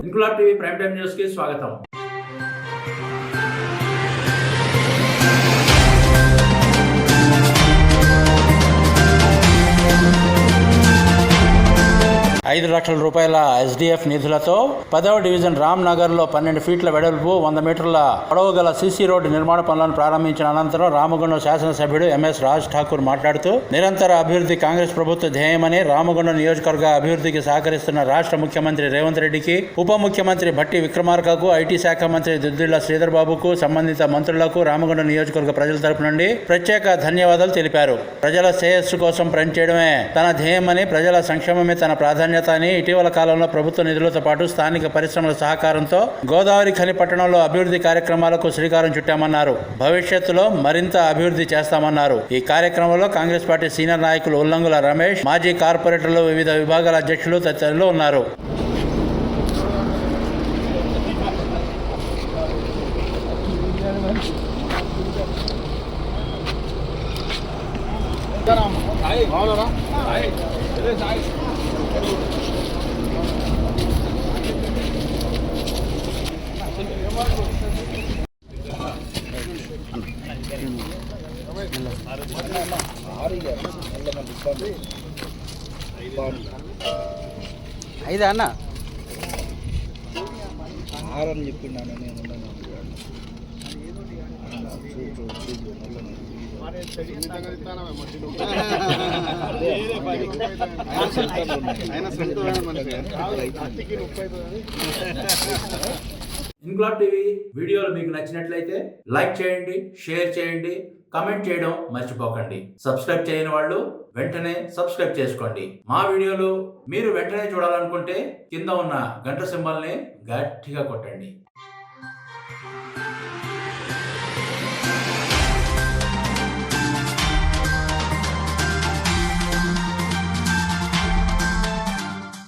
Inquilab TV prime time news కి స్వాగతం. ₹5 లక్షల ఎస్డీఎఫ్ నిధులతో 10వ డివిజన్ రామ్ నగర్ లో 12 ఫీట్ల వెడల్పు 100 మీటర్ల పొడవు గల సీసీ రోడ్డు నిర్మాణ పనులను ప్రారంభించిన అనంతరం రామగుండం శాసనసభ్యుడు ఎంఎస్ రాజ్ ఠాకూర్ మాట్లాడుతూ నిరంతర అభివృద్ధి కాంగ్రెస్ ప్రభుత్వ ధ్యేయమని, రామగుండం నియోజకవర్గ అభివృద్ధికి సహకరిస్తున్న రాష్ట్ర ముఖ్యమంత్రి రేవంత్ రెడ్డికి, ఉప ముఖ్యమంత్రి భట్టి విక్రమార్కకు, ఐటీ శాఖ మంత్రి దుద్దిళ్ల శ్రీధర్ బాబుకు, సంబంధిత మంత్రులకు రామగుండం నియోజకవర్గ ప్రజల తరపు నుండి ప్రత్యేక ధన్యవాదాలు తెలిపారు. ప్రజల శ్రేయస్సు కోసం పనిచేయడమే తన ధ్యేయమని, ప్రజల సంక్షేమమే తన ప్రాధాన్యత అని, ఇటీవల కాలంలో ప్రభుత్వ నిధులతో పాటు స్థానిక పరిశ్రమల సహకారంతో గోదావరి ఖని పట్టణంలో అభివృద్ధి కార్యక్రమాలకు శ్రీకారం చుట్టామన్నారు. భవిష్యత్తులో మరింత అభివృద్ధి చేస్తామన్నారు. ఈ కార్యక్రమంలో కాంగ్రెస్ పార్టీ సీనియర్ నాయకులు ఉల్లంగుల రమేష్, మాజీ కార్పొరేటర్లు, వివిధ విభాగాల అధ్యక్షులు తదితరులు ఉన్నారు. ఐదా అన్న ఆరని చెప్పిండాను నేను ఇంక్లాబ్ టీవీ వీడియోలు మీకు నచ్చినట్లయితే లైక్ చేయండి, షేర్ చేయండి, కమెంట్ చేయడం మర్చిపోకండి. సబ్స్క్రైబ్ చేయని వాళ్ళు వెంటనే సబ్స్క్రైబ్ చేసుకోండి. మా వీడియోలు మీరు వెంటనే చూడాలనుకుంటే కింద ఉన్న గంట సింబల్ని గట్టిగా కొట్టండి.